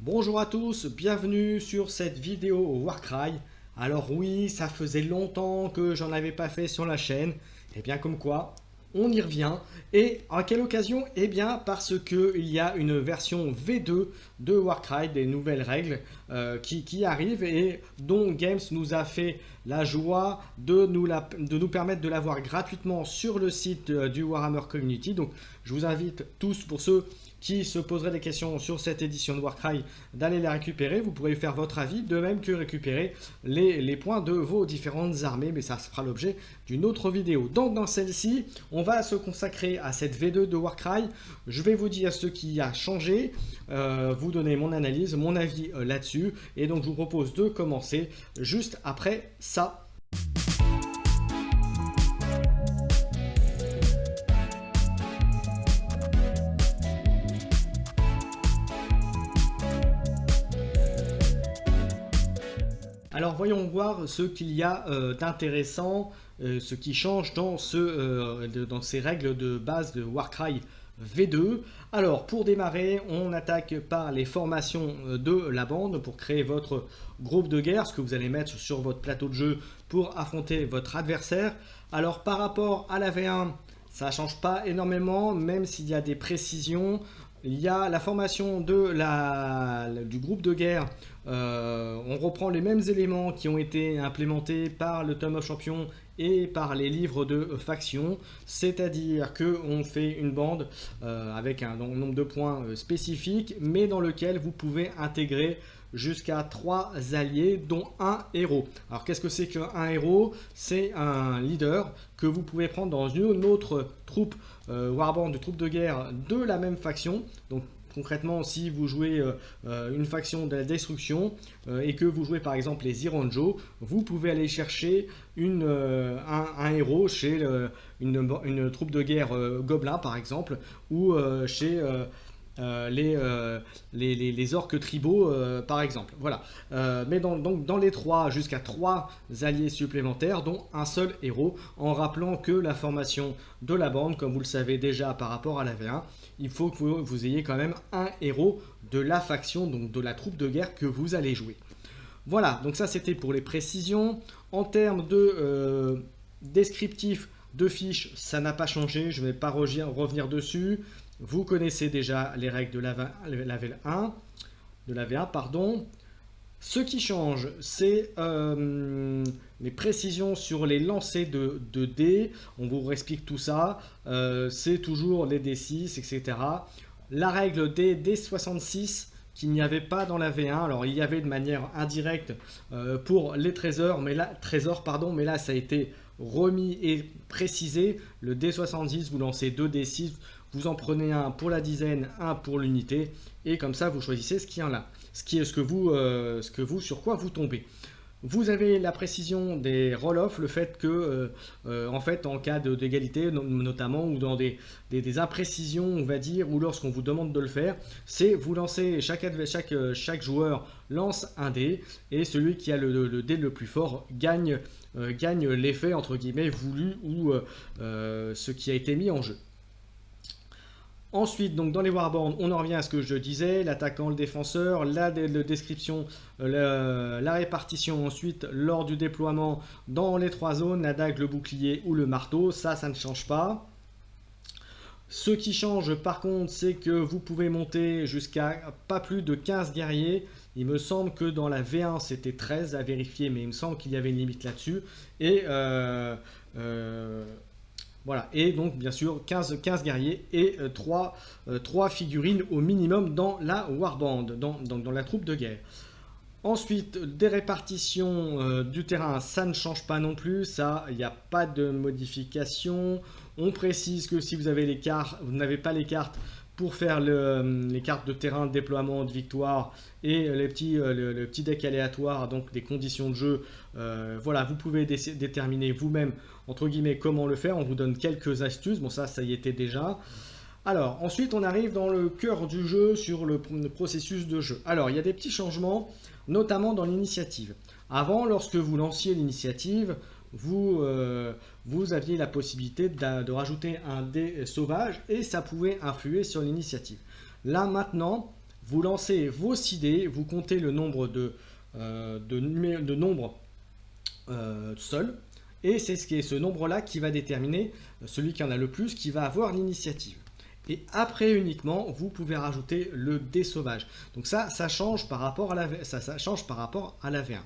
Bonjour à tous, bienvenue sur cette vidéo Warcry. Alors oui, ça faisait longtemps que j'en avais pas fait sur la chaîne. Et bien comme quoi, on y revient. Et à quelle occasion? Eh bien parce que il y a une version V2 de Warcry, des nouvelles règles qui arrivent et dont Games nous a fait la joie de nous permettre de l'avoir gratuitement sur le site du Warhammer Community. Donc je vous invite tous, pour ceux qui se poseraient des questions sur cette édition de Warcry, d'aller la récupérer. Vous pourrez faire votre avis, de même que récupérer les points de vos différentes armées, mais ça fera l'objet d'une autre vidéo. Donc dans celle-ci, on va se consacrer à cette V2 de Warcry. Je vais vous dire ce qui a changé, vous donner mon analyse, mon avis là-dessus, et donc je vous propose de commencer juste après ça. Alors voyons voir ce qu'il y a d'intéressant, ce qui change dans ces règles de base de Warcry V2. Alors pour démarrer, on attaque par les formations de la bande pour créer votre groupe de guerre, ce que vous allez mettre sur votre plateau de jeu pour affronter votre adversaire. Alors par rapport à la V1, ça ne change pas énormément, même s'il y a des précisions. Il y a la formation du groupe de guerre. On reprend les mêmes éléments qui ont été implémentés par le Tome of Champions et par les livres de faction, c'est-à-dire qu'on fait une bande avec un nombre de points spécifique, mais dans lequel vous pouvez intégrer jusqu'à 3 alliés, dont un héros. Alors qu'est-ce que c'est qu'un héros? C'est un leader que vous pouvez prendre dans une autre troupe warband, de troupe de guerre de la même faction. Donc concrètement, si vous jouez une faction de la destruction et que vous jouez par exemple les Ironjo, vous pouvez aller chercher un héros chez une troupe de guerre gobelin par exemple, ou chez les orques tribaux par exemple. Voilà. Mais donc dans les trois, jusqu'à 3 alliés supplémentaires, dont un seul héros, en rappelant que la formation de la bande, comme vous le savez déjà par rapport à la V1, il faut que vous ayez quand même un héros de la faction, donc de la troupe de guerre que vous allez jouer. Voilà, donc ça c'était pour les précisions. En termes de descriptif de fiches, ça n'a pas changé, je ne vais pas revenir dessus. Vous connaissez déjà les règles de la V1, de la V1, pardon. Ce qui change, c'est les précisions sur les lancers de dés. On vous explique tout ça. C'est toujours les D6, etc. La règle des D66 qu'il n'y avait pas dans la V1. Alors il y avait de manière indirecte pour les trésors, mais là, ça a été remis et précisé. Le D70, vous lancez 2 D6, vous en prenez un pour la dizaine, un pour l'unité, et comme ça vous choisissez ce qui est là, sur quoi vous tombez. Vous avez la précision des roll-off, le fait que, en fait, en cas d'égalité, notamment, ou dans des imprécisions, on va dire, ou lorsqu'on vous demande de le faire, c'est vous lancez, chaque joueur lance un dé, et celui qui a le dé le plus fort gagne l'effet, entre guillemets, voulu, ou ce qui a été mis en jeu. Ensuite, donc dans les warbands, on en revient à ce que je disais, l'attaquant, le défenseur, la description, la répartition ensuite lors du déploiement dans les 3 zones, la dague, le bouclier ou le marteau, ça ne change pas. Ce qui change par contre, c'est que vous pouvez monter jusqu'à pas plus de 15 guerriers. Il me semble que dans la V1 c'était 13 à vérifier, mais il me semble qu'il y avait une limite là-dessus. Et voilà, et donc bien sûr 15 guerriers et 3 figurines au minimum dans la warband, dans la troupe de guerre. Ensuite, des répartitions du terrain, ça ne change pas non plus, ça, il n'y a pas de modification. On précise que si vous avez les cartes, vous n'avez pas les cartes pour faire les cartes de terrain, de déploiement, de victoire et le petit deck aléatoire, donc des conditions de jeu. Voilà, vous pouvez déterminer vous-même, entre guillemets, comment le faire. On vous donne quelques astuces. Bon, ça y était déjà. Alors, ensuite, on arrive dans le cœur du jeu, sur le processus de jeu. Alors, il y a des petits changements, notamment dans l'initiative. Avant, lorsque vous lanciez l'initiative, vous aviez la possibilité de rajouter un dé sauvage et ça pouvait influer sur l'initiative. Là, maintenant, vous lancez vos 6 dés, vous comptez le nombre de nombres seuls, et c'est ce nombre-là qui va déterminer celui qui en a le plus, qui va avoir l'initiative. Et après uniquement, vous pouvez rajouter le dé sauvage. Donc ça change par rapport à ça change par rapport à la V1.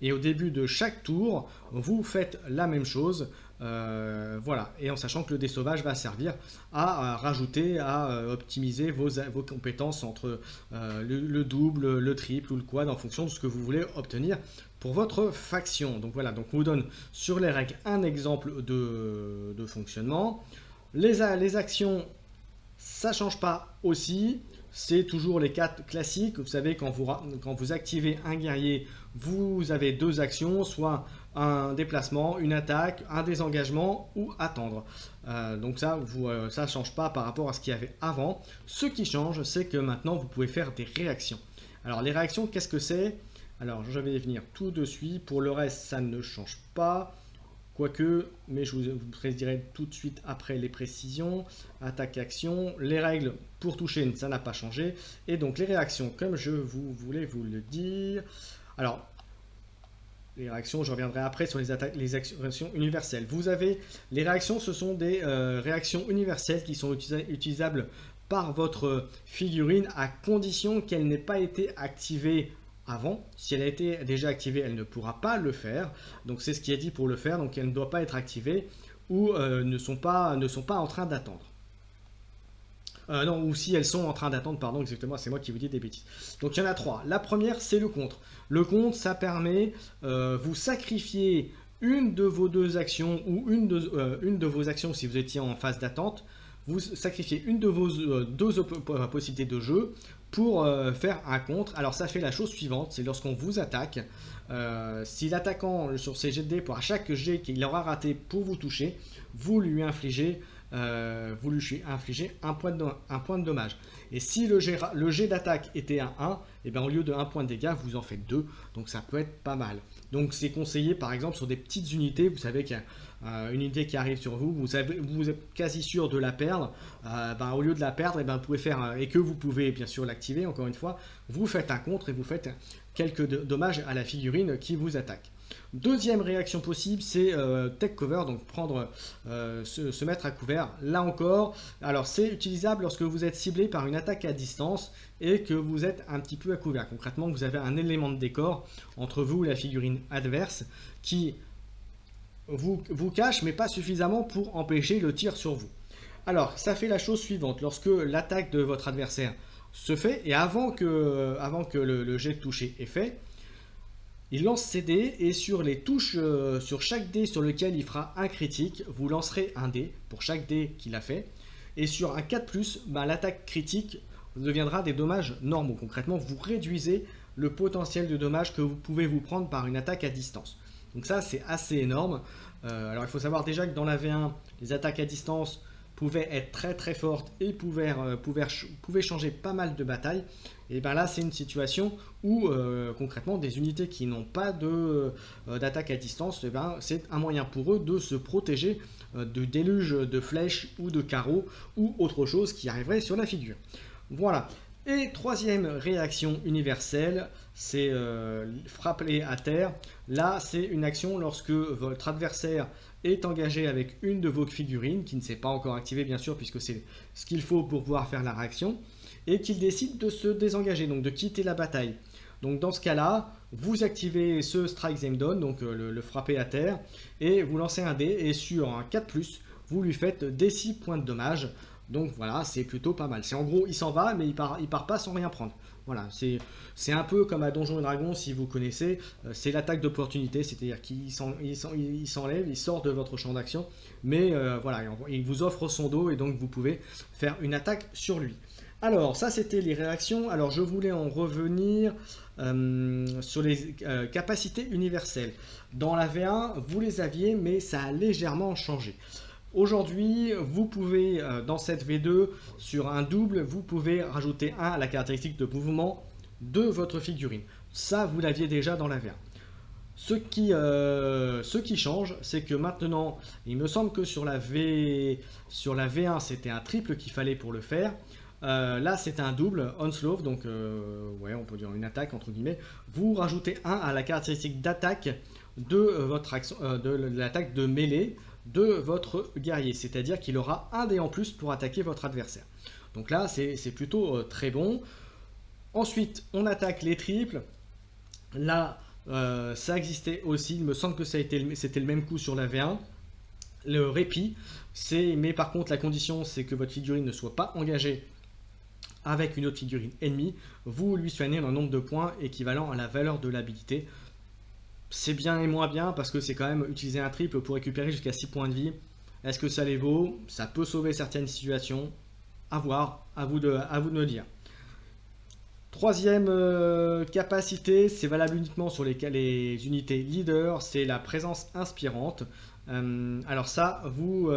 Et au début de chaque tour, vous faites la même chose. Voilà, et en sachant que le dé sauvage va servir à rajouter, à optimiser vos compétences entre le double, le triple ou le quad en fonction de ce que vous voulez obtenir pour votre faction. Donc voilà, donc on vous donne sur les règles un exemple de fonctionnement. Les actions, ça ne change pas aussi. C'est toujours les 4 classiques. Vous savez, quand vous activez un guerrier, vous avez 2 actions, soit un déplacement, une attaque, un désengagement ou attendre. Donc ça ne change pas par rapport à ce qu'il y avait avant. Ce qui change, c'est que maintenant, vous pouvez faire des réactions. Alors les réactions, qu'est-ce que c'est? Alors je vais y venir tout de suite. Pour le reste, ça ne change pas. Quoique, mais je vous préciserai tout de suite après les précisions. Attaque, action, les règles pour toucher, ça n'a pas changé. Et donc les réactions, comme je voulais vous le dire. Alors, les réactions, je reviendrai après sur les réactions universelles. Vous avez, les réactions, ce sont des réactions universelles qui sont utilisables par votre figurine à condition qu'elle n'ait pas été activée avant. Si elle a été déjà activée, elle ne pourra pas le faire. Donc c'est ce qui est dit pour le faire. Donc elle ne doit pas être activée ou ne sont pas en train d'attendre. Non, ou si elles sont en train d'attendre, pardon, exactement, c'est moi qui vous dis des bêtises. Donc il y en a 3. La première, c'est le contre. Le contre, ça permet, vous sacrifier une de vos 2 actions ou une de vos actions si vous étiez en phase d'attente. Vous sacrifiez une de vos 2 possibilités de jeu pour faire un contre. Alors ça fait la chose suivante, c'est lorsqu'on vous attaque, si l'attaquant sur ses jets de dés, pour chaque jet qu'il aura raté pour vous toucher, vous lui infligez un point de dommage. Et si le jet d'attaque était à 1, et bien au lieu de 1 point de dégâts, vous en faites 2, donc ça peut être pas mal. Donc c'est conseillé par exemple sur des petites unités, vous savez qu'il y a une unité qui arrive sur vous, vous êtes quasi sûr de la perdre, au lieu de la perdre, vous pouvez faire, et que vous pouvez bien sûr l'activer, encore une fois, vous faites un contre et vous faites quelques dommages à la figurine qui vous attaque. Deuxième réaction possible, c'est take cover, donc se mettre à couvert. Là encore, alors c'est utilisable lorsque vous êtes ciblé par une attaque à distance et que vous êtes un petit peu à couvert. Concrètement, vous avez un élément de décor entre vous et la figurine adverse qui vous cache, mais pas suffisamment pour empêcher le tir sur vous. Alors, ça fait la chose suivante. Lorsque l'attaque de votre adversaire se fait, et avant que le jet de toucher est fait, il lance ses dés et sur les touches, sur chaque dé sur lequel il fera un critique, vous lancerez un dé pour chaque dé qu'il a fait. Et sur un 4+, l'attaque critique deviendra des dommages normaux. Concrètement, vous réduisez le potentiel de dommages que vous pouvez vous prendre par une attaque à distance. Donc ça, c'est assez énorme. Alors il faut savoir déjà que dans la V1, les attaques à distance pouvaient être très très fortes et pouvaient changer pas mal de batailles. Et bien là, c'est une situation où concrètement, des unités qui n'ont pas d'attaque à distance, c'est un moyen pour eux de se protéger de déluge de flèches ou de carreaux ou autre chose qui arriverait sur la figure. Voilà. Et troisième réaction universelle, c'est frapper à terre. Là, c'est une action lorsque votre adversaire est engagé avec une de vos figurines, qui ne s'est pas encore activée bien sûr, puisque c'est ce qu'il faut pour pouvoir faire la réaction, et qu'il décide de se désengager, donc de quitter la bataille. Donc dans ce cas-là, vous activez ce Strike Them Down, donc le frapper à terre, et vous lancez un dé, et sur un 4+, vous lui faites des 6 points de dommage. Donc voilà, c'est plutôt pas mal. C'est en gros, il s'en va, mais il part pas sans rien prendre. Voilà, c'est un peu comme à Donjons et Dragons, si vous connaissez, c'est l'attaque d'opportunité, c'est-à-dire qu'il s'enlève, il sort de votre champ d'action, mais voilà, il vous offre son dos et donc vous pouvez faire une attaque sur lui. Alors, ça c'était les réactions. Alors, je voulais en revenir sur les capacités universelles. Dans la V1, vous les aviez, mais ça a légèrement changé. Aujourd'hui, vous pouvez, dans cette V2, sur un double, vous pouvez rajouter 1 à la caractéristique de mouvement de votre figurine. Ça, vous l'aviez déjà dans la V1. Ce qui change, c'est que maintenant, il me semble que sur la V1, c'était un triple qu'il fallait pour le faire. Là, c'est un double onslaught, donc ouais, on peut dire une attaque entre guillemets. Vous rajoutez 1 à la caractéristique d'attaque de votre action, de l'attaque de mêlée de votre guerrier, c'est-à-dire qu'il aura un dé en plus pour attaquer votre adversaire. Donc là, c'est plutôt très bon. Ensuite, on attaque les triples. Là, ça existait aussi, il me semble que c'était le même coup sur la V1. Le répit, mais par contre, la condition, c'est que votre figurine ne soit pas engagée avec une autre figurine ennemie. Vous lui soignez un nombre de points équivalent à la valeur de l'habilité. C'est bien et moins bien parce que c'est quand même utiliser un triple pour récupérer jusqu'à 6 points de vie. Est-ce que ça les vaut? Ça peut sauver certaines situations. À voir, à vous de me dire. Troisième capacité, c'est valable uniquement sur les unités leaders, c'est la présence inspirante. Alors ça, vous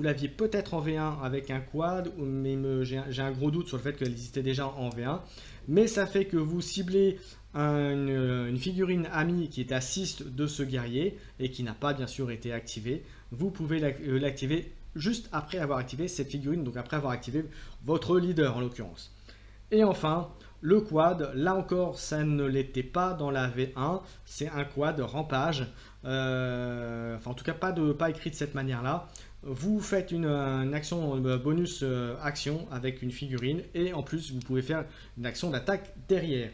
l'aviez peut-être en V1 avec un quad, mais j'ai un gros doute sur le fait qu'elle existait déjà en V1. Mais ça fait que vous ciblez une figurine amie qui est à 6 de ce guerrier et qui n'a pas bien sûr été activée. Vous pouvez l'activer juste après avoir activé cette figurine, donc après avoir activé votre leader en l'occurrence. Et enfin, le quad, là encore, ça ne l'était pas dans la V1, c'est un quad rampage, enfin en tout cas pas écrit de cette manière-là. Vous faites une action bonus action avec une figurine et en plus vous pouvez faire une action d'attaque derrière.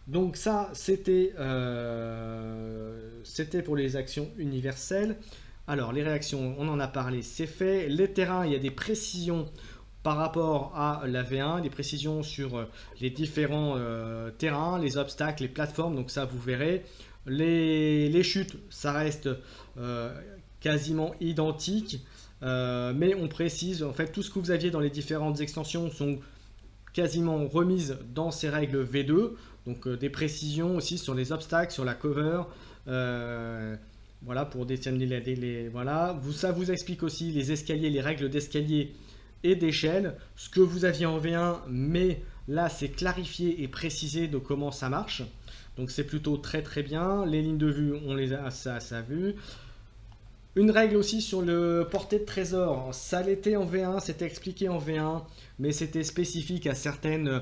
Donc ça, c'était pour les actions universelles. Alors les réactions, on en a parlé, c'est fait. Les terrains, il y a des précisions par rapport à la V1, des précisions sur les différents terrains, les obstacles, les plateformes, donc ça vous verrez. Les chutes, ça reste quasiment identique, mais on précise, en fait, tout ce que vous aviez dans les différentes extensions sont quasiment remises dans ces règles V2, donc des précisions aussi sur les obstacles, sur la cover, voilà, pour déterminer voilà. Ça vous explique aussi les escaliers, les règles d'escalier et d'échelle, ce que vous aviez en V1, mais là c'est clarifié et précisé de comment ça marche. Donc c'est plutôt très très bien. Les lignes de vue, on les a, ça vu. Une règle aussi sur le portée de trésor. Ça l'était en V1, c'était expliqué en V1, mais c'était spécifique à certaines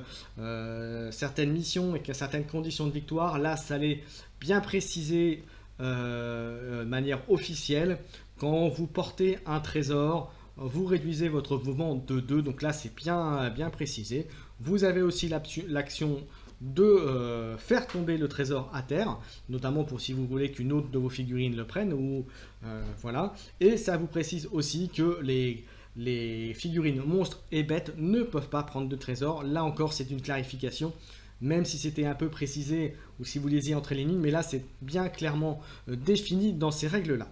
missions et qu'à certaines conditions de victoire. Là, ça l'est bien précisé de manière officielle. Quand vous portez un trésor, vous réduisez votre mouvement de 2, donc là c'est bien précisé. Vous avez aussi l'action de faire tomber le trésor à terre, notamment pour si vous voulez qu'une autre de vos figurines le prenne, ou voilà. Et ça vous précise aussi que les figurines monstres et bêtes ne peuvent pas prendre de trésor. Là encore c'est une clarification, même si c'était un peu précisé, ou si vous lisiez entre les lignes, mais là c'est bien clairement défini dans ces règles-là.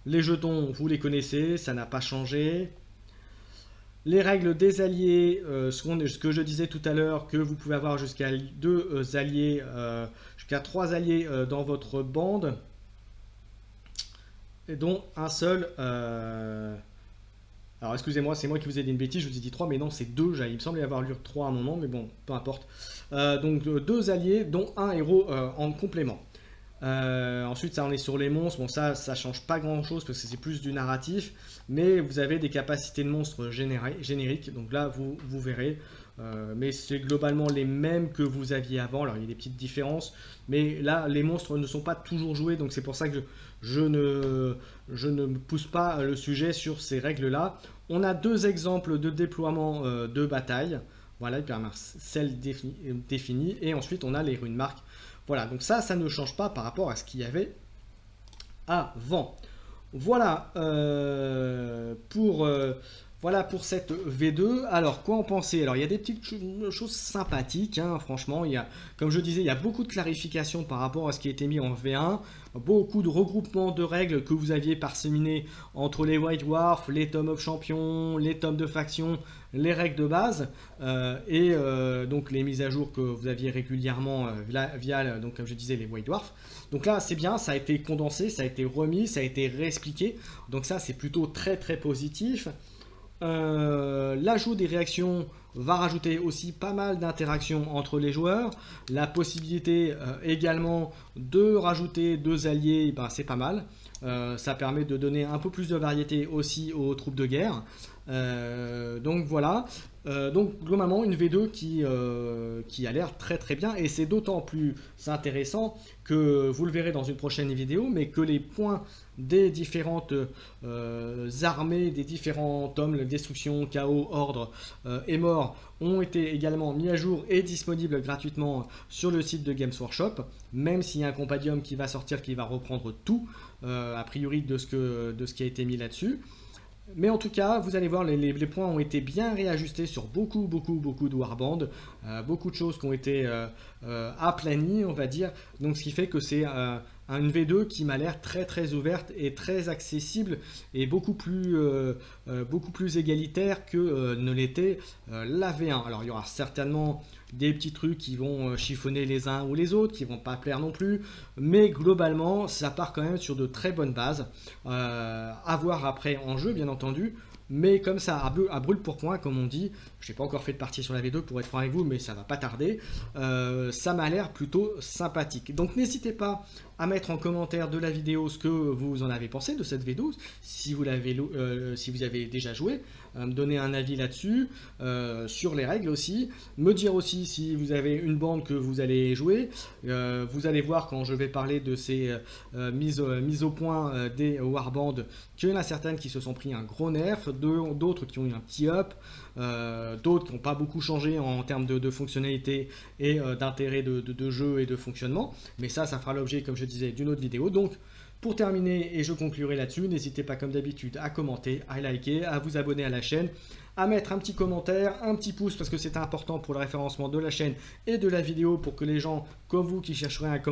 Les jetons, vous les connaissez, ça n'a pas changé. Les règles des alliés, ce que je disais tout à l'heure, que vous pouvez avoir jusqu'à 2 alliés, jusqu'à 3 alliés dans votre bande, et dont un seul. Alors excusez-moi, c'est moi qui vous ai dit une bêtise, je vous ai dit 3, mais non, c'est 2. Il me semblait avoir lu 3 à un moment, mais bon, peu importe. Donc 2 alliés, dont un héros en complément. Ensuite, ça on est sur les monstres. Bon, ça change pas grand chose parce que c'est plus du narratif, mais vous avez des capacités de monstres génériques. Donc là, vous verrez, mais c'est globalement les mêmes que vous aviez avant. Alors il y a des petites différences, mais là, les monstres ne sont pas toujours joués, donc c'est pour ça que je ne pousse pas le sujet sur ces règles-là. On a 2 exemples de déploiement de bataille. Voilà, celle définie, et ensuite on a les runes marques. Voilà, donc ça ne change pas par rapport à ce qu'il y avait avant. Voilà, pour cette V2. Alors, quoi en penser? Alors, il y a des petites choses sympathiques, hein, franchement. Comme je disais, il y a beaucoup de clarifications par rapport à ce qui a été mis en V1. Beaucoup de regroupements de règles que vous aviez parseminés entre les White Dwarfs, les tomes of champions, les tomes de faction, les règles de base, et donc les mises à jour que vous aviez régulièrement via, donc, comme je disais, les White Dwarfs. Donc là, c'est bien, ça a été condensé, ça a été remis, ça a été réexpliqué. Donc ça, c'est plutôt très très positif. L'ajout des réactions va rajouter aussi pas mal d'interactions entre les joueurs. La possibilité également de rajouter 2 alliés, ben, c'est pas mal. Ça permet de donner un peu plus de variété aussi aux troupes de guerre. Donc voilà. Donc globalement une V2 qui a l'air très très bien, et c'est d'autant plus intéressant que vous le verrez dans une prochaine vidéo, mais que les points des différentes armées, des différents tomes, la destruction, chaos, ordre et mort, ont été également mis à jour et disponibles gratuitement sur le site de Games Workshop, même s'il y a un compendium qui va sortir, qui va reprendre tout, a priori de ce qui a été mis là-dessus. Mais en tout cas, vous allez voir, les points ont été bien réajustés sur beaucoup de warbands, beaucoup de choses qui ont été aplanies, on va dire. Donc ce qui fait que c'est une V2 qui m'a l'air très très ouverte et très accessible, et beaucoup plus égalitaire que ne l'était la V1. Alors il y aura certainement des petits trucs qui vont chiffonner les uns ou les autres, qui vont pas plaire non plus, mais globalement ça part quand même sur de très bonnes bases, à voir après en jeu bien entendu, mais comme ça à brûle pour point comme on dit. Je n'ai pas encore fait de partie sur la V2 pour être franc avec vous, mais ça va pas tarder. Ça m'a l'air plutôt sympathique, donc n'hésitez pas à mettre en commentaire de la vidéo ce que vous en avez pensé de cette V12, si vous avez déjà joué, me donner un avis là-dessus, sur les règles aussi, me dire aussi si vous avez une bande que vous allez jouer. Vous allez voir quand je vais parler de ces mises au point des warbands, qu'il y en a certaines qui se sont pris un gros nerf, d'autres qui ont eu un petit up, d'autres qui n'ont pas beaucoup changé en termes de fonctionnalité et d'intérêt de jeu et de fonctionnement, mais ça fera l'objet, comme je disais, d'une autre vidéo. Donc pour terminer, et je conclurai là-dessus, n'hésitez pas comme d'habitude à commenter, à liker, à vous abonner à la chaîne, à mettre un petit commentaire, un petit pouce, parce que c'est important pour le référencement de la chaîne et de la vidéo, pour que les gens comme vous qui chercheraient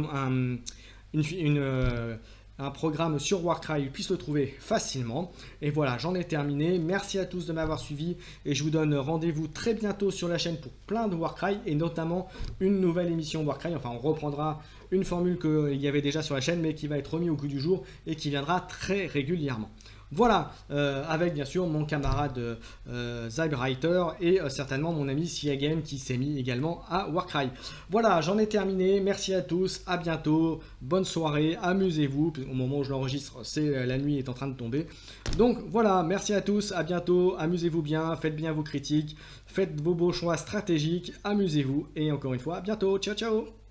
un programme sur Warcry puisse le trouver facilement. Et voilà, j'en ai terminé. Merci à tous de m'avoir suivi, et je vous donne rendez-vous très bientôt sur la chaîne pour plein de Warcry, et notamment une nouvelle émission Warcry. Enfin, on reprendra une formule qu'il y avait déjà sur la chaîne, mais qui va être remis au goût du jour et qui viendra très régulièrement. Voilà, avec bien sûr mon camarade Zybwriter et certainement mon ami Siagen qui s'est mis également à Warcry. Voilà, j'en ai terminé. Merci à tous, à bientôt, bonne soirée, amusez-vous. Au moment où je l'enregistre, la nuit est en train de tomber. Donc voilà, merci à tous, à bientôt, amusez-vous bien, faites bien vos critiques, faites vos beaux choix stratégiques, amusez-vous, et encore une fois, à bientôt, ciao ciao.